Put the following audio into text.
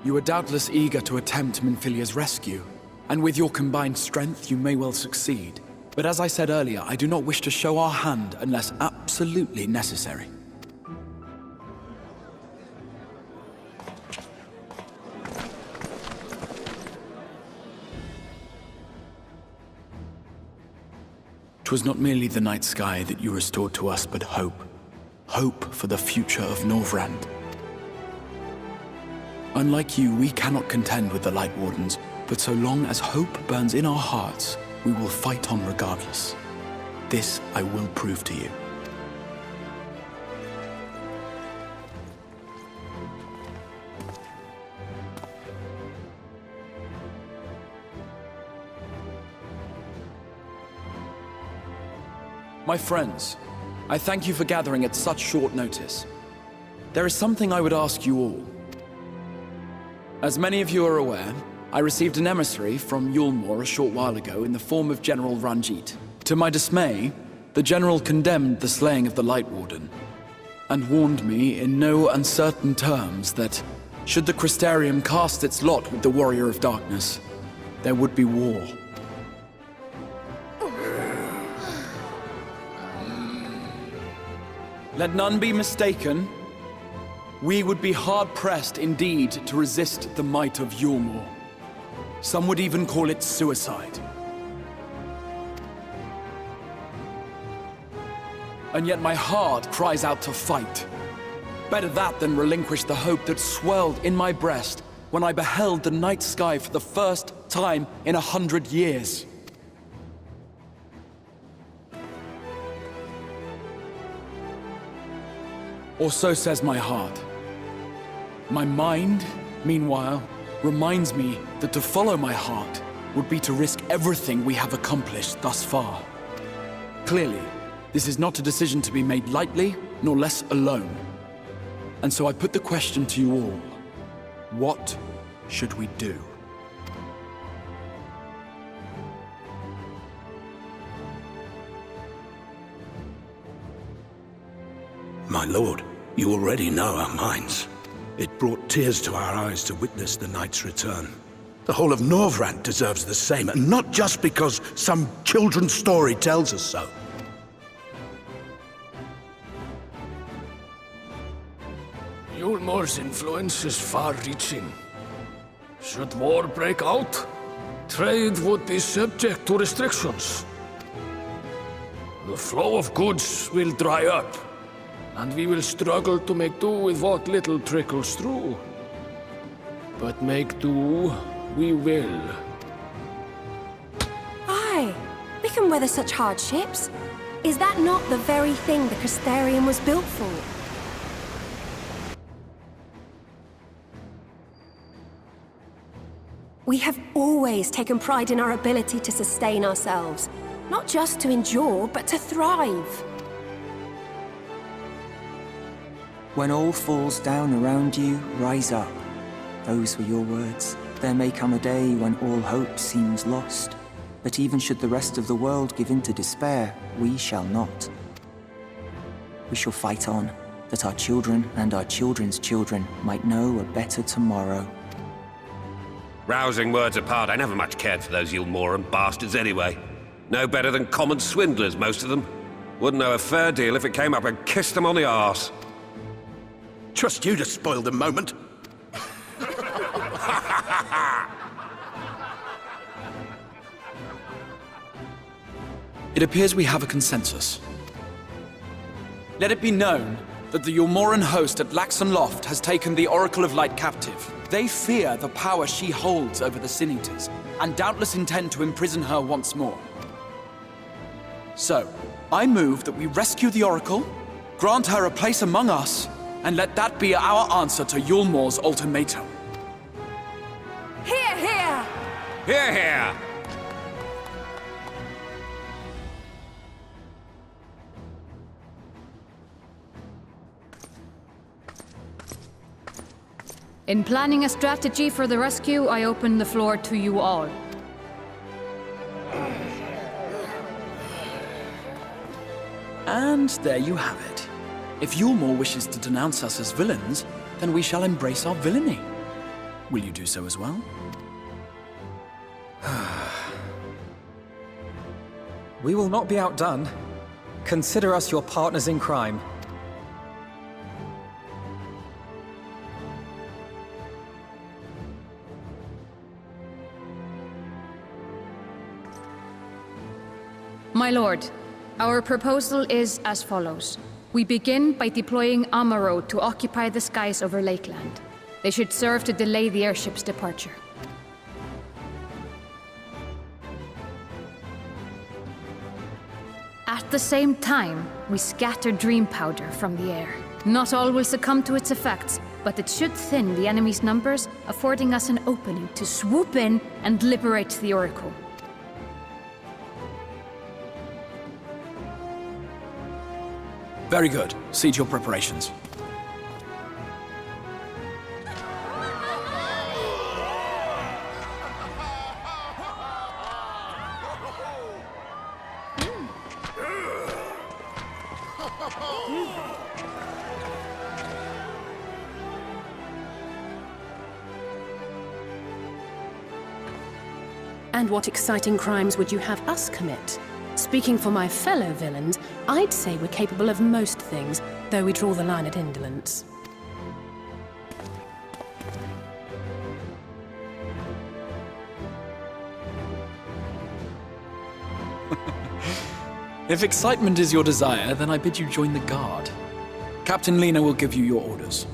You are doubtless eager to attempt Minfilia's rescue, and with your combined strength you may well succeed. But as I said earlier, I do not wish to show our hand unless absolutely necessary. "'Twas not merely the night sky that you restored to us, but hope. Hope for the future of Norvrand. Unlike you, we cannot contend with the Light Wardens, but so long as hope burns in our hearts, we will fight on regardless. This I will prove to you." My friends, I thank you for gathering at such short notice. There is something I would ask you all. As many of you are aware, I received an emissary from Yulmore a short while ago in the form of General Ranjit. To my dismay, the General condemned the slaying of the Light Warden, and warned me in no uncertain terms that, should the Crystarium cast its lot with the Warrior of Darkness, there would be war. Let none be mistaken. We would be hard-pressed indeed to resist the might of Yulmore. Some would even call it suicide. And yet my heart cries out to fight. Better that than relinquish the hope that swelled in my breast when I beheld the night sky for the first time in 100 years. Or so says my heart. My mind, meanwhile, reminds me that to follow my heart would be to risk everything we have accomplished thus far. Clearly, this is not a decision to be made lightly, nor less alone. And so I put the question to you all. What should we do? My lord, you already know our minds. It brought tears to our eyes to witness the knight's return. The whole of Norvrand deserves the same, and not just because some children's story tells us so. Yulmore's influence is far-reaching. Should war break out, trade would be subject to restrictions. The flow of goods will dry up, and we will struggle to make do with what little trickles through. But make do, we will. Aye, we can weather such hardships. Is that not the very thing the Crystarium was built for? We have always taken pride in our ability to sustain ourselves. Not just to endure, but to thrive. When all falls down around you, rise up. Those were your words. There may come a day when all hope seems lost. But even should the rest of the world give in to despair, we shall not. We shall fight on, that our children and our children's children might know a better tomorrow. Rousing words apart, I never much cared for those Yulmoran bastards anyway. No better than common swindlers, most of them. Wouldn't know a fair deal if it came up and kissed them on the arse. Trust you to spoil the moment. It appears we have a consensus. Let it be known that the Yulmoran host at Laxon Loft has taken the Oracle of Light captive. They fear the power she holds over the Sinitors, and doubtless intend to imprison her once more. So, I move that we rescue the Oracle, grant her a place among us, and let that be our answer to Yulmore's ultimatum. Hear, hear! Hear, hear! In planning a strategy for the rescue, I open the floor to you all. And there you have it. If Yulmore wishes to denounce us as villains, then we shall embrace our villainy. Will you do so as well? We will not be outdone. Consider us your partners in crime. My lord, our proposal is as follows. We begin by deploying Amaro to occupy the skies over Lakeland. They should serve to delay the airship's departure. At the same time, we scatter dream powder from the air. Not all will succumb to its effects, but it should thin the enemy's numbers, affording us an opening to swoop in and liberate the Oracle. Very good. See to your preparations. And what exciting crimes would you have us commit? Speaking for my fellow villains, I'd say we're capable of most things, though we draw the line at indolence. If excitement is your desire, then I bid you join the guard. Captain Lena will give you your orders.